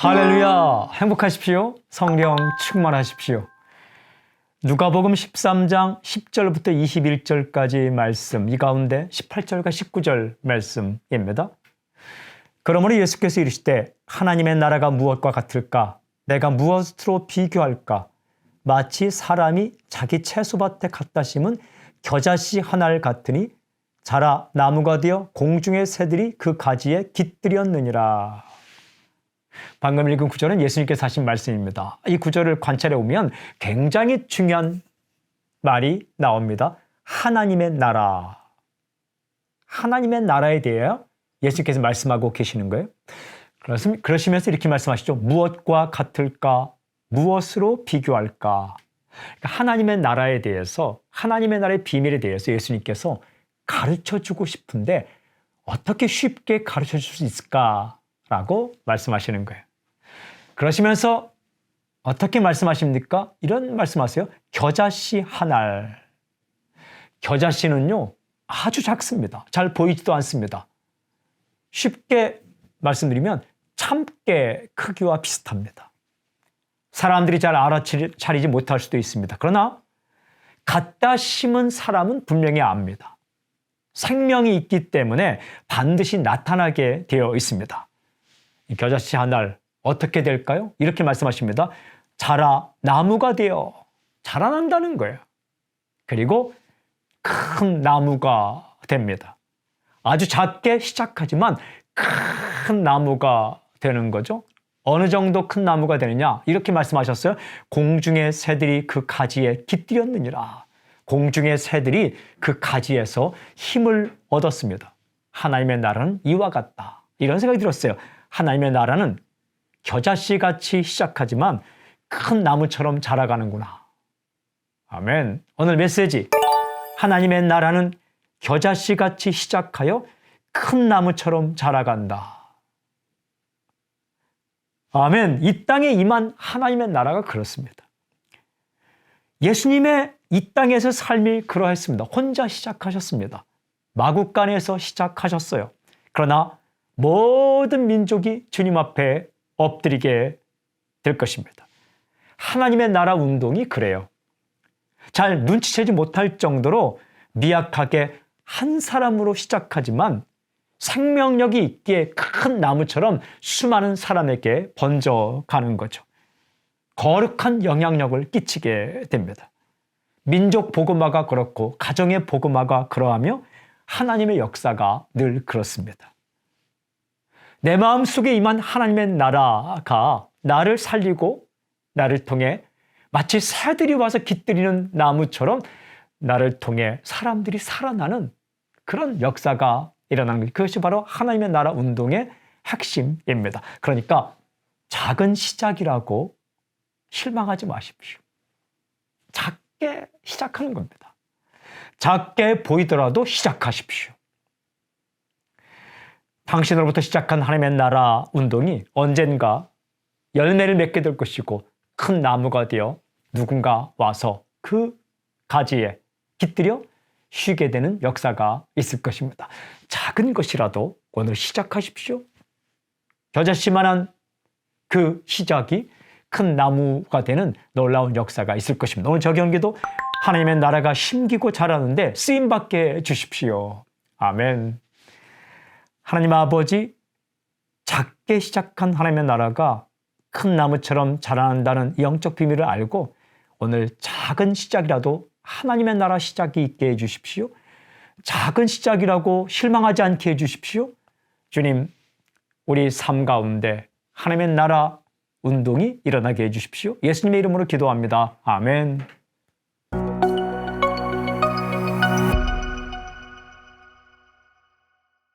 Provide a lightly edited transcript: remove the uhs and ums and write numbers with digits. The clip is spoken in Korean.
할렐루야! 행복하십시오. 성령 충만하십시오. 누가복음 13장 10절부터 21절까지 말씀, 이 가운데 18절과 19절 말씀입니다. 그러므로 예수께서 이르시되 하나님의 나라가 무엇과 같을까? 내가 무엇으로 비교할까? 마치 사람이 자기 채소밭에 갖다 심은 겨자씨 하나를 같으니 자라 나무가 되어 공중의 새들이 그 가지에 깃들였느니라. 방금 읽은 구절은 예수님께서 하신 말씀입니다. 이 구절을 관찰해 보면 굉장히 중요한 말이 나옵니다. 하나님의 나라. 하나님의 나라에 대해 예수님께서 말씀하고 계시는 거예요. 그러시면서 이렇게 말씀하시죠. 무엇과 같을까? 무엇으로 비교할까? 그러니까 하나님의 나라에 대해서, 하나님의 나라의 비밀에 대해서 예수님께서 가르쳐주고 싶은데 어떻게 쉽게 가르쳐줄 수 있을까라고 말씀하시는 거예요. 그러시면서 어떻게 말씀하십니까? 이런 말씀하세요. 겨자씨 한 알. 겨자씨는요, 아주 작습니다. 잘 보이지도 않습니다. 쉽게 말씀드리면 참깨 크기와 비슷합니다. 사람들이 잘 알아차리지 못할 수도 있습니다. 그러나 갖다 심은 사람은 분명히 압니다. 생명이 있기 때문에 반드시 나타나게 되어 있습니다. 이 겨자씨 한 알 어떻게 될까요? 이렇게 말씀하십니다. 자라 나무가 되어 자라난다는 거예요. 그리고 큰 나무가 됩니다. 아주 작게 시작하지만 큰 나무가 되는 거죠. 어느 정도 큰 나무가 되느냐? 이렇게 말씀하셨어요. 공중의 새들이 그 가지에 깃들였느니라. 공중의 새들이 그 가지에서 힘을 얻었습니다. 하나님의 나라는 이와 같다. 이런 생각이 들었어요. 하나님의 나라는 겨자씨같이 시작하지만 큰 나무처럼 자라가는구나. 아멘. 오늘 메시지. 하나님의 나라는 겨자씨같이 시작하여 큰 나무처럼 자라간다. 아멘. 이 땅에 임한 하나님의 나라가 그렇습니다. 예수님의 이 땅에서 삶이 그러했습니다. 혼자 시작하셨습니다. 마구간에서 시작하셨어요. 그러나 모든 민족이 주님 앞에 엎드리게 될 것입니다. 하나님의 나라 운동이 그래요. 잘 눈치채지 못할 정도로 미약하게 한 사람으로 시작하지만 생명력이 있기에 큰 나무처럼 수많은 사람에게 번져가는 거죠. 거룩한 영향력을 끼치게 됩니다. 민족 복음화가 그렇고 가정의 복음화가 그러하며 하나님의 역사가 늘 그렇습니다. 내 마음속에 임한 하나님의 나라가 나를 살리고 나를 통해 마치 새들이 와서 깃들이는 나무처럼 나를 통해 사람들이 살아나는 그런 역사가 일어나는 것. 그것이 바로 하나님의 나라 운동의 핵심입니다. 그러니까 작은 시작이라고 실망하지 마십시오. 작게 시작하는 겁니다. 작게 보이더라도 시작하십시오. 당신으로부터 시작한 하나님의 나라 운동이 언젠가 열매를 맺게 될 것이고 큰 나무가 되어 누군가 와서 그 가지에 깃들여 쉬게 되는 역사가 있을 것입니다. 작은 것이라도 오늘 시작하십시오. 겨자씨만한 그 시작이 큰 나무가 되는 놀라운 역사가 있을 것입니다. 오늘 저경기도 하나님의 나라가 심기고 자라는데 쓰임받게 해주십시오. 아멘. 하나님 아버지, 작게 시작한 하나님의 나라가 큰 나무처럼 자라난다는 영적 비밀을 알고 오늘 작은 시작이라도 하나님의 나라 시작이 있게 해주십시오. 작은 시작이라고 실망하지 않게 해주십시오. 주님, 우리 삶 가운데 하나님의 나라 운동이 일어나게 해주십시오. 예수님의 이름으로 기도합니다. 아멘.